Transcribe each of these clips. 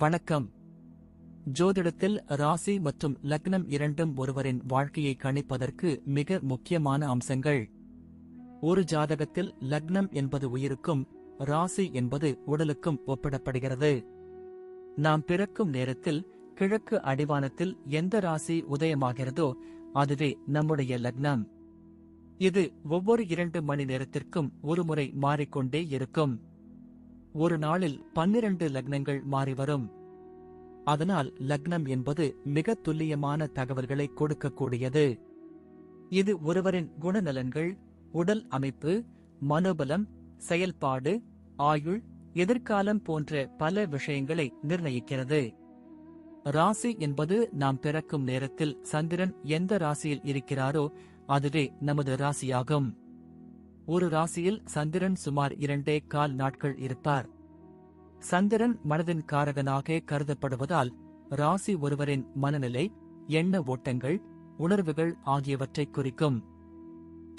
வணக்கம். ஜோதிடத்தில் ராசி மற்றும் லக்னம் இரண்டும் ஒருவரின் வாழ்க்கையை கணிப்பதற்கு மிக முக்கியமான அம்சங்கள். ஒரு ஜாதகத்தில் லக்னம் என்பது உயிருக்கும், ராசி என்பது உடலுக்கும் ஒப்பிடப்படுகிறது. நாம் பிறக்கும் நேரத்தில் கிழக்கு அடிவானத்தில் எந்த ராசி உதயமாகிறதோ அதுவே நம்முடைய லக்னம். இது ஒவ்வொரு 2 மணி நேரத்திற்கும் ஒருமுறை மாறிக்கொண்டே இருக்கும். ஒரு நாளில் 12 லக்னங்கள் மாறிவரும். அதனால் லக்னம் என்பது மிக துல்லியமான தகவல்களை கொடுக்கக்கூடியது. இது ஒருவரின் குணநலன்கள், உடல் அமைப்பு, மனோபலம், செயல்பாடு, ஆயுள், எதிர்காலம் போன்ற பல விஷயங்களை நிர்ணயிக்கிறது. ராசி என்பது நாம் பிறக்கும் நேரத்தில் சந்திரன் எந்த ராசியில் இருக்கிறாரோ அதுவே நமது ராசியாகும். ஒரு ராசியில் சந்திரன் சுமார் 2.25 நாட்கள் இருப்பார். சந்திரன் மனதின் காரகனாக கருதப்படுவதால் ராசி ஒருவரின் மனநிலை, எண்ண ஓட்டங்கள், உணர்வுகள் ஆகியவற்றை குறிக்கும்.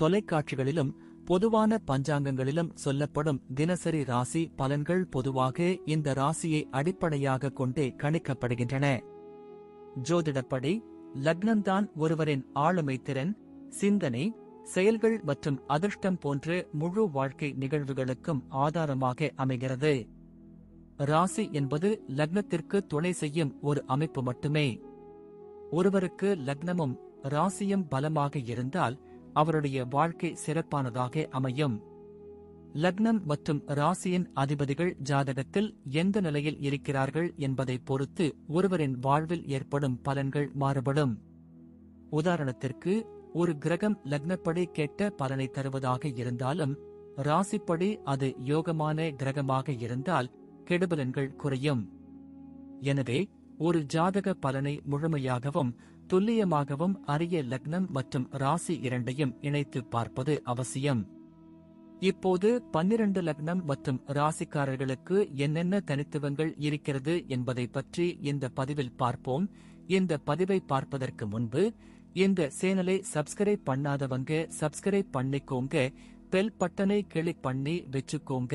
தொலைக்காட்சிகளிலும் பொதுவான பஞ்சாங்கங்களிலும் சொல்லப்படும் தினசரி ராசி பலன்கள் பொதுவாக இந்த ராசியை அடிப்படையாக கொண்டே கணிக்கப்படுகின்றன. ஜோதிடப்படி லக்னம்தான் ஒருவரின் ஆளுமை திறன், சிந்தனை, செயல்கள் மற்றும் அதிர்ஷ்டம் போன்ற முழு வாழ்க்கை நிகழ்வுகளுக்கும் ஆதாரமாக அமைகிறது. ராசி என்பது லக்னத்திற்கு துணை செய்யும் ஒரு அமைப்பு மட்டுமே. ஒருவருக்கு லக்னமும் ராசியும் பலமாக இருந்தால் அவருடைய வாழ்க்கை சிறப்பானதாக அமையும். லக்னம் மற்றும் ராசியின் அதிபதிகள் ஜாதகத்தில் எந்த நிலையில் இருக்கிறார்கள் என்பதை பொறுத்து ஒருவரின் வாழ்வில் ஏற்படும் பலன்கள் மாறுபடும். உதாரணத்திற்கு, ஒரு கிரகம் லக்னப்படி கெட்ட பலனை தருவதாக இருந்தாலும் ராசிப்படி அது யோகமான கிரகமாக இருந்தால் கெடுபலன்கள் குறையும். எனவே ஒரு ஜாதக பலனை முழுமையாகவும் துல்லியமாகவும் அறிய லக்னம் மற்றும் ராசி இரண்டையும் இணைத்து பார்ப்பது அவசியம். இப்போது 12 லக்னம் மற்றும் ராசிக்காரர்களுக்கு என்னென்ன தனித்துவங்கள் இருக்கிறது என்பதை பற்றி இந்த பதிவில் பார்ப்போம். இந்த பதிவை பார்ப்பதற்கு முன்பு இந்த சேனலை சப்ஸ்கிரைப் பண்ணாதவங்க சப்ஸ்கிரைப் பண்ணிக்கோங்க, பெல் பட்டனை கிளிக் பண்ணி வச்சுக்கோங்க.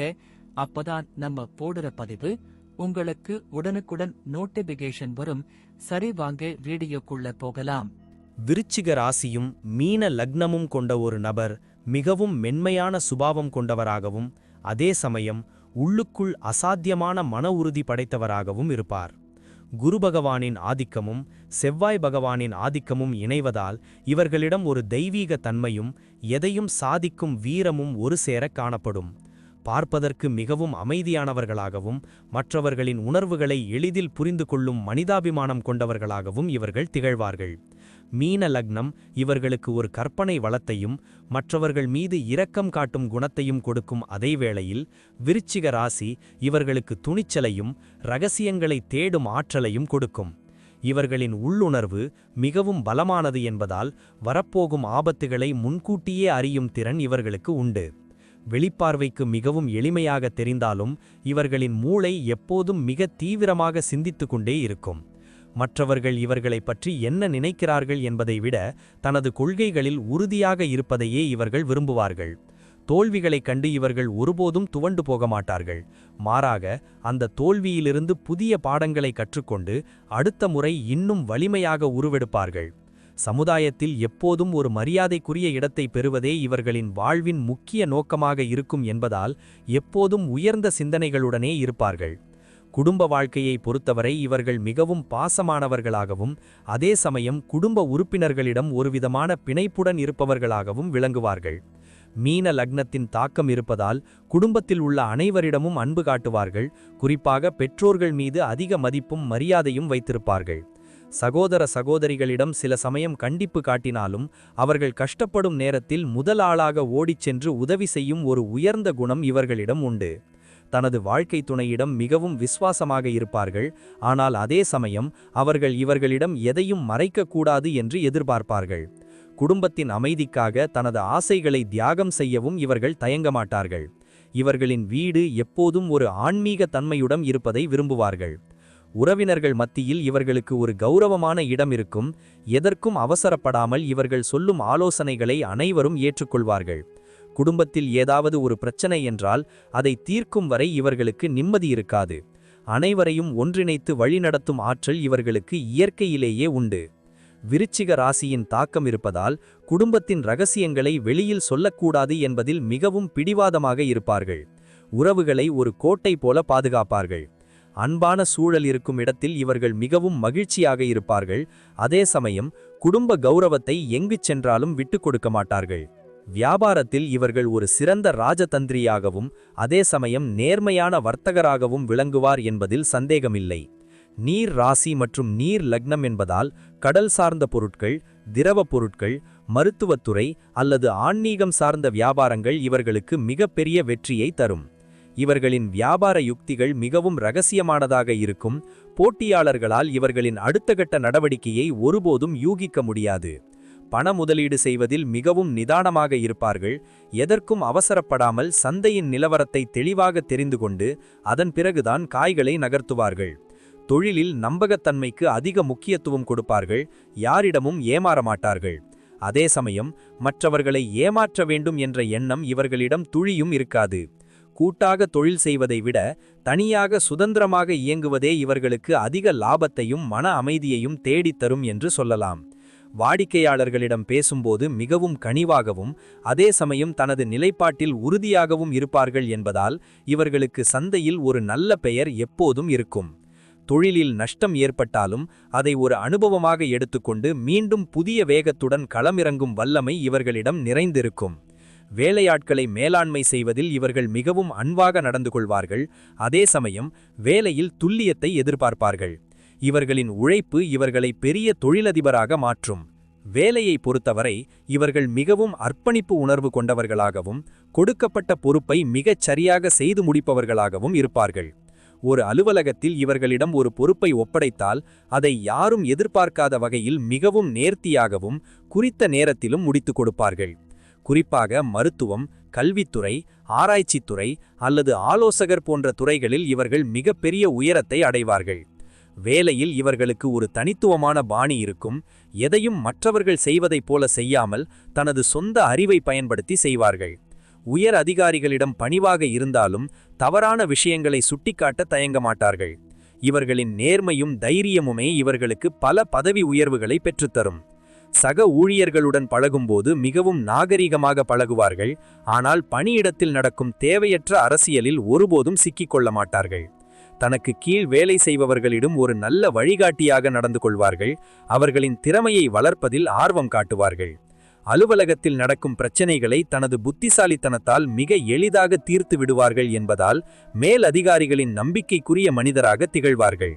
அப்பதான் நம்ம போடுற பதிவு உங்களுக்கு உடனுக்குடன் நோட்டிபிகேஷன் வரும். சரி, வாங்க வீடியோக்குள்ள போகலாம். விருச்சிக ராசியும் மீன லக்னமும் கொண்ட ஒரு நபர் மிகவும் மென்மையான சுபாவம் கொண்டவராகவும் அதே சமயம் உள்ளுக்குள் அசாத்தியமான மன உறுதி படைத்தவராகவும் இருப்பார். குரு பகவானின் ஆதிக்கமும் செவ்வாய் பகவானின் ஆதிக்கமும் இணைவதால் இவர்களிடம் ஒரு தெய்வீக தன்மையும் எதையும் சாதிக்கும் வீரமும் ஒரு சேர காணப்படும். பார்ப்பதற்கு மிகவும் அமைதியானவர்களாகவும் மற்றவர்களின் உணர்வுகளை எளிதில் புரிந்து கொள்ளும் மனிதாபிமானம் கொண்டவர்களாகவும் இவர்கள் திகழ்வார்கள். மீன லக்னம் இவர்களுக்கு ஒரு கற்பனை வளத்தையும் மற்றவர்கள் மீது இரக்கம் காட்டும் குணத்தையும் கொடுக்கும். அதேவேளையில் விருச்சிக ராசி இவர்களுக்கு துணிச்சலையும் இரகசியங்களை தேடும் ஆற்றலையும் கொடுக்கும். இவர்களின் உள்ளுணர்வு மிகவும் பலமானது என்பதால் வரப்போகும் ஆபத்துகளை முன்கூட்டியே அறியும் திறன் இவர்களுக்கு உண்டு. வெளிப்பார்வைக்கு மிகவும் எளிமையாக தெரிந்தாலும் இவர்களின் மூளை எப்போதும் மிக தீவிரமாக சிந்தித்து கொண்டே இருக்கும். மற்றவர்கள் இவர்களை பற்றி என்ன நினைக்கிறார்கள் என்பதை விட தனது கொள்கைகளில் உறுதியாக இருப்பதையே இவர்கள் விரும்புவார்கள். தோல்விகளைக் கண்டு இவர்கள் ஒருபோதும் துவண்டு போக மாட்டார்கள். மாறாக அந்த தோல்வியிலிருந்து புதிய பாடங்களை கற்றுக்கொண்டு அடுத்த முறை இன்னும் வலிமையாக உருவெடுப்பார்கள். சமுதாயத்தில் எப்போதும் ஒரு மரியாதைக்குரிய இடத்தை பெறுவதே இவர்களின் வாழ்வின் முக்கிய நோக்கமாக இருக்கும் என்பதால் எப்போதும் உயர்ந்த சிந்தனைகளுடனே இருப்பார்கள். குடும்ப வாழ்க்கையை பொறுத்தவரை இவர்கள் மிகவும் பாசமானவர்களாகவும் அதே சமயம் குடும்ப உறுப்பினர்களிடம் ஒருவிதமான பிணைப்புடன் இருப்பவர்களாகவும் விளங்குவார்கள். மீன லக்னத்தின் தாக்கம் இருப்பதால் குடும்பத்தில் உள்ள அனைவரிடமும் அன்பு காட்டுவார்கள். குறிப்பாக பெற்றோர்கள் மீது அதிக மதிப்பும் மரியாதையும் வைத்திருப்பார்கள். சகோதர சகோதரிகளிடம் சில சமயம் கண்டிப்பு காட்டினாலும் அவர்கள் கஷ்டப்படும் நேரத்தில் முதல் ஆளாக ஓடிச் சென்று உதவி செய்யும் ஒரு உயர்ந்த குணம் இவர்களிடம் உண்டு. தனது வாழ்க்கை துணையிடம் மிகவும் விசுவாசமாக இருப்பார்கள். ஆனால் அதே சமயம் அவர்கள் இவர்களிடம் எதையும் மறைக்கக்கூடாது என்று எதிர்பார்ப்பார்கள். குடும்பத்தின் அமைதிக்காக தனது ஆசைகளை தியாகம் செய்யவும் இவர்கள் தயங்க மாட்டார்கள். இவர்களின் வீடு எப்போதும் ஒரு ஆன்மீக தன்மையுடன் இருப்பதை விரும்புவார்கள். உறவினர்கள் மத்தியில் இவர்களுக்கு ஒரு கௌரவமான இடம் இருக்கும். எதற்கும் அவசரப்படாமல் இவர்கள் சொல்லும் ஆலோசனைகளை அனைவரும் ஏற்றுக்கொள்வார்கள். குடும்பத்தில் ஏதாவது ஒரு பிரச்சனை என்றால் அதை தீர்க்கும் வரை இவர்களுக்கு நிம்மதி இருக்காது. அனைவரையும் ஒன்றிணைத்து வழிநடத்தும் ஆற்றல் இவர்களுக்கு இயற்கையிலேயே உண்டு. விருச்சிக ராசியின் தாக்கம் இருப்பதால் குடும்பத்தின் ரகசியங்களை வெளியில் சொல்லக்கூடாது என்பதில் மிகவும் பிடிவாதமாக இருப்பார்கள். உறவுகளை ஒரு கோட்டை போல பாதுகாப்பார்கள். அன்பான சூழல் இருக்கும் இடத்தில் இவர்கள் மிகவும் மகிழ்ச்சியாக இருப்பார்கள். அதே சமயம் குடும்ப கௌரவத்தை எங்கு சென்றாலும் விட்டுக் கொடுக்க மாட்டார்கள். வியாபாரத்தில் இவர்கள் ஒரு சிறந்த ராஜதந்திரியாகவும் அதே சமயம் நேர்மையான வர்த்தகராகவும் விளங்குவார் என்பதில் சந்தேகமில்லை. நீர் ராசி மற்றும் நீர் லக்னம் என்பதால் கடல் சார்ந்த பொருட்கள், திரவப் பொருட்கள், மருத்துவத்துறை அல்லது ஆன்மீகம் சார்ந்த வியாபாரங்கள் இவர்களுக்கு மிகப்பெரிய வெற்றியை தரும். இவர்களின் வியாபார யுக்திகள் மிகவும் இரகசியமானதாக இருக்கும். போட்டியாளர்களால் இவர்களின் அடுத்த கட்ட நடவடிக்கையை ஒருபோதும் யூகிக்க முடியாது. பண முதலீடு செய்வதில் மிகவும் நிதானமாக இருப்பார்கள். எதற்கும் அவசரப்படாமல் சந்தையின் நிலவரத்தை தெளிவாக தெரிந்து கொண்டு அதன் பிறகுதான் காய்களை நகர்த்துவார்கள். தொழிலில் நம்பகத்தன்மைக்கு அதிக முக்கியத்துவம் கொடுப்பார்கள். யாரிடமும் ஏமாறமாட்டார்கள். அதே சமயம் மற்றவர்களை ஏமாற்ற வேண்டும் என்ற எண்ணம் இவர்களிடம் துளியும் இருக்காது. கூட்டாக தொழில் செய்வதை விட தனியாக சுதந்திரமாக இயங்குவதே இவர்களுக்கு அதிக லாபத்தையும் மன அமைதியையும் தேடித்தரும் என்று சொல்லலாம். வாடிக்கையாளர்களிடம் பேசும்போது மிகவும் கனிவாகவும் அதே சமயம் தனது நிலைப்பாட்டில் உறுதியாகவும் இருப்பார்கள் என்பதால் இவர்களுக்கு சந்தையில் ஒரு நல்ல பெயர் எப்போதும் இருக்கும். தொழிலில் நஷ்டம் ஏற்பட்டாலும் அதை ஒரு அனுபவமாக எடுத்துக்கொண்டு மீண்டும் புதிய வேகத்துடன் களமிறங்கும் வல்லமை இவர்களிடம் நிறைந்திருக்கும். வேலையாட்களை மேலாண்மை செய்வதில் இவர்கள் மிகவும் அன்பாக நடந்து கொள்வார்கள். அதே சமயம் வேலையில் துல்லியத்தை எதிர்பார்ப்பார்கள். இவர்களின் உழைப்பு இவர்களை பெரிய தொழிலதிபராக மாற்றும். வேலையை பொறுத்தவரை இவர்கள் மிகவும் அர்ப்பணிப்பு உணர்வு கொண்டவர்களாகவும் கொடுக்கப்பட்ட பொறுப்பை மிகச் சரியாக செய்து முடிப்பவர்களாகவும் இருப்பார்கள். ஒரு அலுவலகத்தில் இவர்களிடம் ஒரு பொறுப்பை ஒப்படைத்தால் அதை யாரும் எதிர்பார்க்காத வகையில் மிகவும் நேர்த்தியாகவும் குறித்த நேரத்திலும் முடித்துக் கொடுப்பார்கள். குறிப்பாக மருத்துவம், கல்வித்துறை, ஆராய்ச்சித்துறை அல்லது ஆலோசகர் போன்ற துறைகளில் இவர்கள் மிகப்பெரிய உயரத்தை அடைவார்கள். வேலையில் இவர்களுக்கு ஒரு தனித்துவமான பாணி இருக்கும். எதையும் மற்றவர்கள் செய்வதைப் போல செய்யாமல் தனது சொந்த அறிவை பயன்படுத்தி செய்வார்கள். உயர் அதிகாரிகளிடம் பணிவாக இருந்தாலும் தவறான விஷயங்களை சுட்டிக்காட்ட தயங்க மாட்டார்கள். இவர்களின் நேர்மையும் தைரியமுமே இவர்களுக்கு பல பதவி உயர்வுகளை பெற்றுத்தரும். சக ஊழியர்களுடன் பழகும்போது மிகவும் நாகரிகமாக பழகுவார்கள். ஆனால் பணியிடத்தில் நடக்கும் தேவையற்ற அரசியலில் ஒருபோதும் சிக்கிக்கொள்ள மாட்டார்கள். தனக்கு கீழ் வேலை செய்பவர்களிடம் ஒரு நல்ல வழிகாட்டியாக நடந்து கொள்வார்கள். அவர்களின் திறமையை வளர்ப்பதில் ஆர்வம் காட்டுவார்கள். அலுவலகத்தில் நடக்கும் பிரச்சனைகளை தனது புத்திசாலித்தனத்தால் மிக எளிதாக தீர்த்து விடுவார்கள் என்பதால் மேல் அதிகாரிகளின் நம்பிக்கைக்குரிய மனிதராக திகழ்வார்கள்.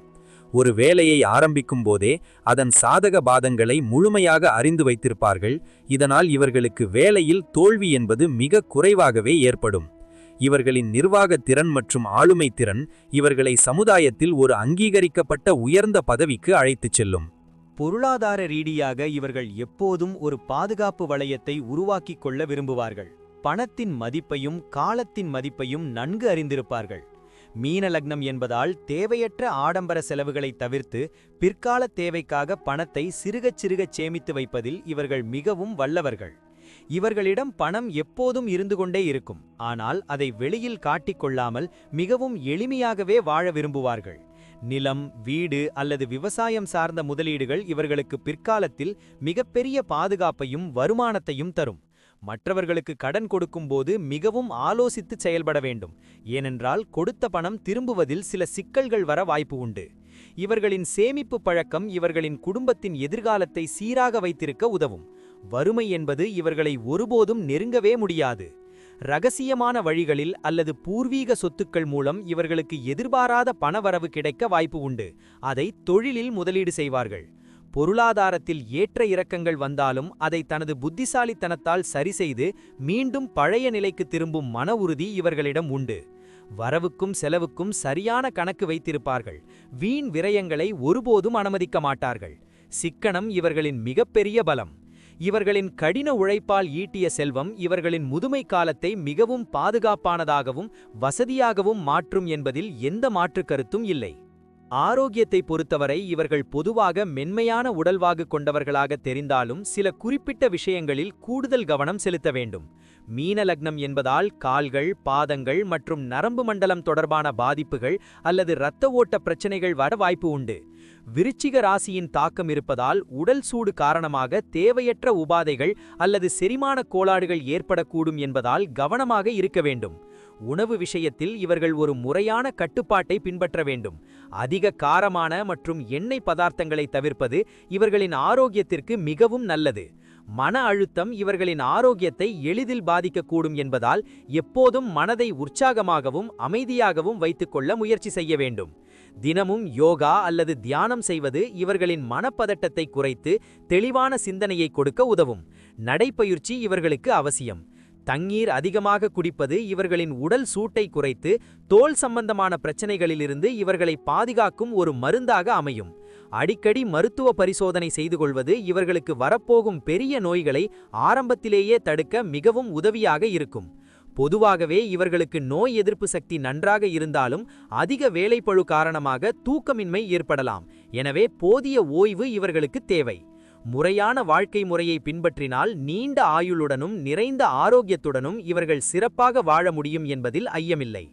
ஒரு வேலையை ஆரம்பிக்கும் போதே அதன் சாதக பாதங்களை முழுமையாக அறிந்து வைத்திருப்பார்கள். இதனால் இவர்களுக்கு வேலையில் தோல்வி என்பது மிக குறைவாகவே ஏற்படும். இவர்களின் நிர்வாக திறன் மற்றும் ஆளுமை திறன் இவர்களை சமுதாயத்தில் ஒரு அங்கீகரிக்கப்பட்ட உயர்ந்த பதவிக்கு அழைத்துச் செல்லும். பொருளாதார ரீதியாக இவர்கள் எப்போதும் ஒரு பாதுகாப்பு வளையத்தை உருவாக்கிக் கொள்ள விரும்புவார்கள். பணத்தின் மதிப்பையும் காலத்தின் மதிப்பையும் நன்கு அறிந்திருப்பார்கள். மீன லக்னம் என்பதால் தேவையற்ற ஆடம்பர செலவுகளை தவிர்த்து பிற்கால தேவைக்காக பணத்தை சிறுகச் சிறுகச் சேமித்து வைப்பதில் இவர்கள் மிகவும் வல்லவர்கள். இவர்களிடம் பணம் எப்போதும் இருந்து கொண்டே இருக்கும். ஆனால் அதை வெளியில் காட்டிக்கொள்ளாமல் மிகவும் எளிமையாகவே வாழ விரும்புவார்கள். நிலம், வீடு அல்லது விவசாயம் சார்ந்த முதலீடுகள் இவர்களுக்கு பிற்காலத்தில் மிகப்பெரிய பாதுகாப்பையும் வருமானத்தையும் தரும். மற்றவர்களுக்கு கடன் கொடுக்கும்போது மிகவும் ஆலோசித்து செயல்பட வேண்டும். ஏனென்றால் கொடுத்த பணம் திரும்புவதில் சில சிக்கல்கள் வர வாய்ப்பு உண்டு. இவர்களின் சேமிப்பு பழக்கம் இவர்களின் குடும்பத்தின் எதிர்காலத்தை சீராக வைத்திருக்க உதவும். வறுமை என்பது இவர்களை ஒருபோதும் நெருங்கவே முடியாது. இரகசியமான வழிகளில் அல்லது பூர்வீக சொத்துக்கள் மூலம் இவர்களுக்கு எதிர்பாராத பணவரவு கிடைக்க வாய்ப்பு உண்டு. அதை தொழிலில் முதலீடு செய்வார்கள். பொருளாதாரத்தில் ஏற்ற இறக்கங்கள் வந்தாலும் அதை தனது புத்திசாலித்தனத்தால் சரிசெய்து மீண்டும் பழைய நிலைக்கு திரும்பும் மன உறுதி இவர்களிடம் உண்டு. வரவுக்கும் செலவுக்கும் சரியான கணக்கு வைத்திருப்பார்கள். வீண் விரயங்களை ஒருபோதும் அனுமதிக்க மாட்டார்கள். சிக்கனம் இவர்களின் மிகப்பெரிய பலம். இவர்களின் கடின உழைப்பால் ஈட்டிய செல்வம் இவர்களின் முதுமை காலத்தை மிகவும் பாதுகாப்பானதாகவும் வசதியாகவும் மாற்றும் என்பதில் எந்த மாற்றுக் கருத்தும் இல்லை. ஆரோக்கியத்தை பொறுத்தவரை இவர்கள் பொதுவாக மென்மையான உடல்வாகு கொண்டவர்களாக தெரிந்தாலும் சில குறிப்பிட்ட விஷயங்களில் கூடுதல் கவனம் செலுத்த வேண்டும். மீன லக்னம் என்பதால் கால்கள், பாதங்கள் மற்றும் நரம்பு மண்டலம் தொடர்பான பாதிப்புகள் அல்லது இரத்த ஓட்ட பிரச்சனைகள் வர வாய்ப்பு உண்டு. விருச்சிக ராசியின் தாக்கம் இருப்பதால் உடல் சூடு காரணமாக தேவையற்ற உபாதைகள் அல்லது செரிமான கோளாறுகள் ஏற்படக்கூடும் என்பதால் கவனமாக இருக்க வேண்டும். உணவு விஷயத்தில் இவர்கள் ஒரு முறையான கட்டுப்பாட்டை பின்பற்ற வேண்டும். அதிக காரமான மற்றும் எண்ணெய் பதார்த்தங்களை தவிர்ப்பது இவர்களின் ஆரோக்கியத்திற்கு மிகவும் நல்லது. மன அழுத்தம் இவர்களின் ஆரோக்கியத்தை எளிதில் பாதிக்கக்கூடும் என்பதால் எப்போதும் மனதை உற்சாகமாகவும் அமைதியாகவும் வைத்துக்கொள்ள முயற்சி செய்ய வேண்டும். தினமும் யோகா அல்லது தியானம் செய்வது இவர்களின் மனப்பதட்டத்தை குறைத்து தெளிவான சிந்தனையை கொடுக்க உதவும். நடைப்பயிற்சி இவர்களுக்கு அவசியம். தண்ணீர் அதிகமாக குடிப்பது இவர்களின் உடல் சூட்டை குறைத்து தோல் சம்பந்தமான பிரச்சனைகளிலிருந்து இவர்களை பாதுகாக்கும் ஒரு மருந்தாக அமையும். அடிக்கடி மருத்துவ பரிசோதனை செய்து கொள்வது இவர்களுக்கு வரப்போகும் பெரிய நோய்களை ஆரம்பத்திலேயே தடுக்க மிகவும் உதவியாக இருக்கும். பொதுவாகவே இவர்களுக்கு நோய் எதிர்ப்பு சக்தி நன்றாக இருந்தாலும் அதிக வேலைப்பளு காரணமாக தூக்கமின்மை ஏற்படலாம். எனவே போதிய ஓய்வு இவர்களுக்கு தேவை. முறையான வாழ்க்கை முறையை பின்பற்றினால் நீண்ட ஆயுளுடனும் நிறைந்த ஆரோக்கியத்துடனும் இவர்கள் சிறப்பாக வாழ முடியும் என்பதில் ஐயமில்லை.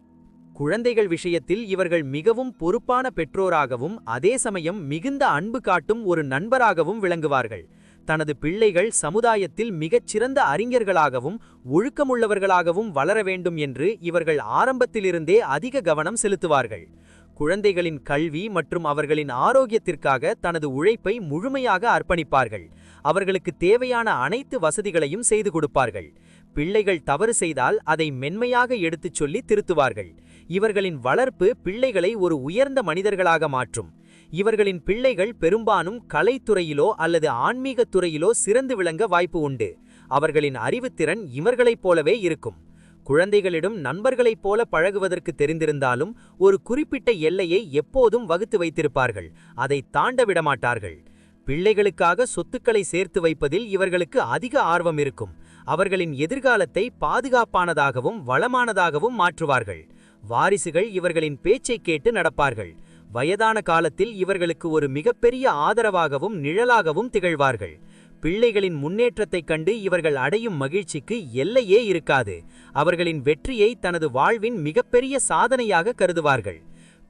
குழந்தைகள் விஷயத்தில் இவர்கள் மிகவும் பொறுப்பான பெற்றோராகவும் அதே சமயம் மிகுந்த அன்பு காட்டும் ஒரு நண்பராகவும் விளங்குவார்கள். தனது பிள்ளைகள் சமுதாயத்தில் மிகச்சிறந்த அறிஞர்களாகவும் ஒழுக்கமுள்ளவர்களாகவும் வளர வேண்டும் என்று இவர்கள் ஆரம்பத்திலிருந்தே அதிக கவனம் செலுத்துவார்கள். குழந்தைகளின் கல்வி மற்றும் அவர்களின் ஆரோக்கியத்திற்காக தனது உழைப்பை முழுமையாக அர்ப்பணிப்பார்கள். அவர்களுக்கு தேவையான அனைத்து வசதிகளையும் செய்து கொடுப்பார்கள். பிள்ளைகள் தவறு செய்தால் அதை மென்மையாக எடுத்துச் சொல்லி திருத்துவார்கள். இவர்களின் வளர்ப்பு பிள்ளைகளை ஒரு உயர்ந்த மனிதர்களாக மாற்றும். இவர்களின் பிள்ளைகள் பெரும்பாலும் கலைத்துறையிலோ அல்லது ஆன்மீகத் துறையிலோ சிறந்து விளங்க வாய்ப்பு உண்டு. அவர்களின் அறிவுத்திறன் இவர்களைப் போலவே இருக்கும். குழந்தைகளிடம் நண்பர்களைப் போல பழகுவதற்கு தெரிந்திருந்தாலும் ஒரு குறிப்பிட்ட எல்லையை எப்போதும் வகுத்து வைத்திருப்பார்கள். அதை தாண்ட விடமாட்டார்கள். பிள்ளைகளுக்காக சொத்துக்களை சேர்த்து வைப்பதில் இவர்களுக்கு அதிக ஆர்வம் இருக்கும். அவர்களின் எதிர்காலத்தை பாதுகாப்பானதாகவும் வளமானதாகவும் மாற்றுவார்கள். வாரிசுகள் இவர்களின் பேச்சை கேட்டு நடப்பார்கள். வயதான காலத்தில் இவர்களுக்கு ஒரு மிகப்பெரிய ஆதரவாகவும் நிழலாகவும் திகழ்வார்கள். பிள்ளைகளின் முன்னேற்றத்தைக் கண்டு இவர்கள் அடையும் மகிழ்ச்சிக்கு எல்லையே இருக்காது. அவர்களின் வெற்றியை தனது வாழ்வின் மிகப்பெரிய சாதனையாக கருதுவார்கள்.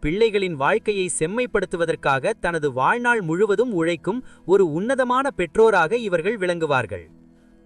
பிள்ளைகளின் வாழ்க்கையை செம்மைப்படுத்துவதற்காக தனது வாழ்நாள் முழுவதும் உழைக்கும் ஒரு உன்னதமான பெற்றோராக இவர்கள் விளங்குவார்கள்.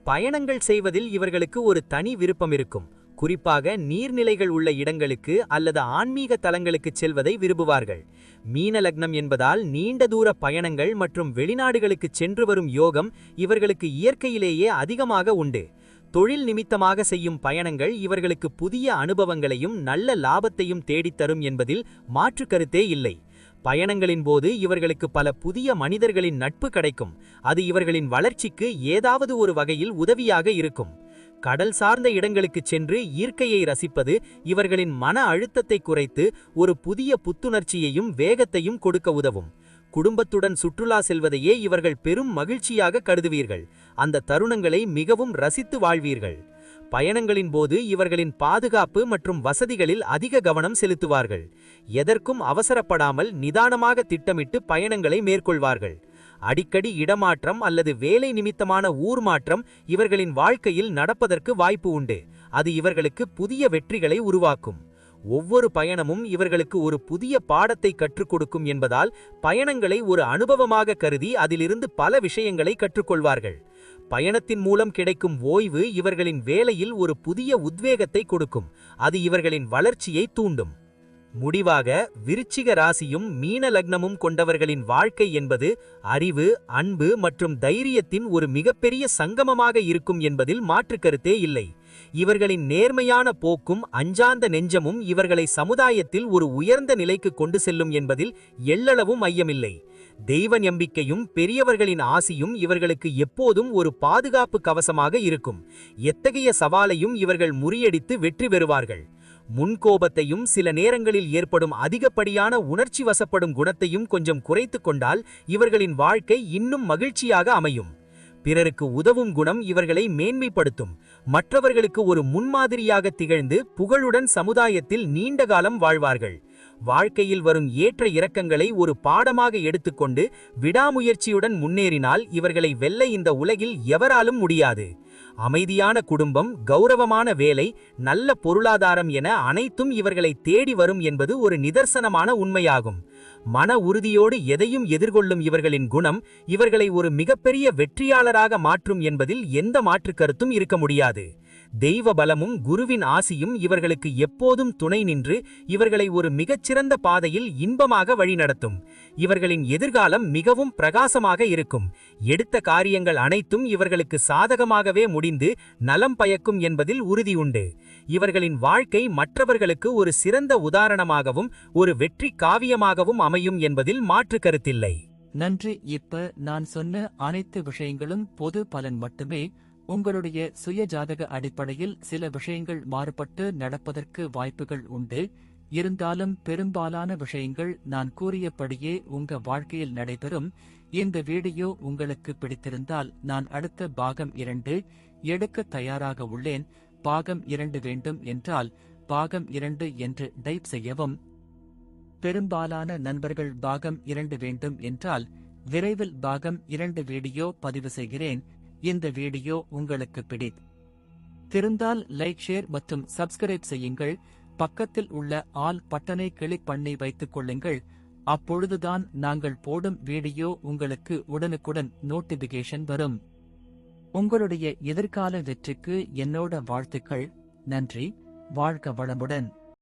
பயணங்கள் செய்வதில் இவர்களுக்கு ஒரு தனி விருப்பம் இருக்கும். குறிப்பாக நீர்நிலைகள் உள்ள இடங்களுக்கு அல்லது ஆன்மீக தலங்களுக்கு செல்வதை விரும்புவார்கள். மீன லக்னம் என்பதால் நீண்ட தூர பயணங்கள் மற்றும் வெளிநாடுகளுக்கு சென்று வரும் யோகம் இவர்களுக்கு இயற்கையிலேயே அதிகமாக உண்டு. தொழில் நிமித்தமாக செய்யும் பயணங்கள் இவர்களுக்கு புதிய அனுபவங்களையும் நல்ல லாபத்தையும் தேடித்தரும் என்பதில் மாற்று கருத்தே இல்லை. பயணங்களின் போது இவர்களுக்கு பல புதிய மனிதர்களின் நட்பு கிடைக்கும். அது இவர்களின் வளர்ச்சிக்கு ஏதாவது ஒரு வகையில் உதவியாக இருக்கும். கடல் சார்ந்த இடங்களுக்கு சென்று இயற்கையை ரசிப்பது இவர்களின் மன அழுத்தத்தை குறைத்து ஒரு புதிய புத்துணர்ச்சியையும் வேகத்தையும் கொடுக்க உதவும். குடும்பத்துடன் சுற்றுலா செல்வதையே இவர்கள் பெரும் மகிழ்ச்சியாக கருதுவீர்கள். அந்த தருணங்களை மிகவும் ரசித்து வாழ்வீர்கள். பயணங்களின் போது இவர்களின் பாதுகாப்பு மற்றும் வசதிகளில் அதிக கவனம் செலுத்துவார்கள். எதற்கும் அவசரப்படாமல் நிதானமாக திட்டமிட்டு பயணங்களை மேற்கொள்வார்கள். அடிக்கடி இடமாற்றம் அல்லது வேலை நிமித்தமான ஊர் மாற்றம் இவர்களின் வாழ்க்கையில் நடப்பதற்கு வாய்ப்பு உண்டு. அது இவர்களுக்கு புதிய வெற்றிகளை உருவாக்கும். ஒவ்வொரு பயணமும் இவர்களுக்கு ஒரு புதிய பாடத்தை கற்றுக் கொடுக்கும் என்பதால் பயணங்களை ஒரு அனுபவமாக கருதி அதிலிருந்து பல விஷயங்களை கற்றுக்கொள்வார்கள். பயணத்தின் மூலம் கிடைக்கும் ஓய்வு இவர்களின் வேலையில் ஒரு புதிய உத்வேகத்தை கொடுக்கும். அது இவர்களின் வளர்ச்சியை தூண்டும். முடிவாக விருச்சிக ராசியும் மீன லக்னமும் கொண்டவர்களின் வாழ்க்கை என்பது அறிவு, அன்பு மற்றும் தைரியத்தின் ஒரு மிகப்பெரிய சங்கமமாக இருக்கும் என்பதில் மாற்று கருத்தே இல்லை. இவர்களின் நேர்மையான போக்கும் அஞ்சாந்த நெஞ்சமும் இவர்களை சமுதாயத்தில் ஒரு உயர்ந்த நிலைக்கு கொண்டு செல்லும் என்பதில் எள்ளளவும் ஐயமில்லை. தெய்வ நம்பிக்கையும் பெரியவர்களின் ஆசியும் இவர்களுக்கு எப்போதும் ஒரு பாதுகாப்பு கவசமாக இருக்கும். எத்தகைய சவாலையும் இவர்கள் முறியடித்து வெற்றி பெறுவார்கள். முன்கோபத்தையும் சில நேரங்களில் ஏற்படும் அதிகப்படியான உணர்ச்சி வசப்படும் குணத்தையும் கொஞ்சம் குறைத்து கொண்டால் இவர்களின் வாழ்க்கை இன்னும் மகிழ்ச்சியாக அமையும். பிறருக்கு உதவும் குணம் இவர்களை மேன்மைப்படுத்தும். மற்றவர்களுக்கு ஒரு முன்மாதிரியாக திகழ்ந்து புகழுடன் சமுதாயத்தில் நீண்ட காலம் வாழ்வார்கள். வாழ்க்கையில் வரும் ஏற்ற இறக்கங்களை ஒரு பாடமாக எடுத்துக்கொண்டு விடாமுயற்சியுடன் முன்னேறினால் இவர்களை வெல்ல இந்த உலகில் எவராலும் முடியாது. அமைதியான குடும்பம், கௌரவமான வேலை, நல்ல பொருளாதாரம் என அனைத்தும் இவர்களை தேடி வரும் என்பது ஒரு நிதர்சனமான உண்மையாகும். மன உறுதியோடு எதையும் எதிர்கொள்ளும் இவர்களின் குணம் இவர்களை ஒரு மிகப்பெரிய வெற்றியாளராக மாற்றும் என்பதில் எந்த மாற்றுக் கருத்தும் இருக்க முடியாது. தெய்வ பலமும் குருவின் ஆசியும் இவர்களுக்கு எப்போதும் துணை நின்று இவர்களை ஒரு மிகச்சிறந்த பாதையில் இன்பமாக வழிநடத்தும். இவர்களின் எதிர்காலம் மிகவும் பிரகாசமாக இருக்கும். எடுத்த காரியங்கள் அனைத்தும் இவர்களுக்கு சாதகமாகவே முடிந்து நலம் பயக்கும் என்பதில் உறுதியுண்டு. இவர்களின் வாழ்க்கை மற்றவர்களுக்கு ஒரு சிறந்த உதாரணமாகவும் ஒரு வெற்றி காவியமாகவும் அமையும் என்பதில் மாற்று கருத்தில்லை. நன்றி. இப்ப நான் சொன்ன அனைத்து விஷயங்களும் பொது பலன் மட்டுமே. உங்களுடைய சுய ஜாதக அடிப்படையில் சில விஷயங்கள் மாறுபட்டு நடப்பதற்கு வாய்ப்புகள் உண்டு. இருந்தாலும் பெரும்பாலான விஷயங்கள் நான் கூறியபடியே உங்க வாழ்க்கையில் நடைபெறும். இந்த வீடியோ உங்களுக்கு பிடித்திருந்தால் நான் அடுத்த பாகம் 2 எடுக்க தயாராக உள்ளேன். பாகம் 2 வேண்டும் என்றால் பாகம் 2 என்று டைப் செய்யவும். பெரும்பாலான நண்பர்கள் பாகம் 2 வேண்டும் என்றால் விரைவில் பாகம் 2 வீடியோ பதிவு செய்கிறேன். இந்த வீடியோ உங்களுக்கு பிடித்திருந்தால் லைக், ஷேர் மற்றும் சப்ஸ்கிரைப் செய்யுங்கள். பக்கத்தில் உள்ள ஆல் பட்டனை கிளிக் பண்ணி வைத்துக் கொள்ளுங்கள். அப்பொழுதுதான் நாங்கள் போடும் வீடியோ உங்களுக்கு உடனுக்குடன் நோட்டிபிகேஷன் வரும். உங்களுடைய எதிர்கால வெற்றிக்கு என்னோட வாழ்த்துக்கள். நன்றி. வாழ்க வளமுடன்.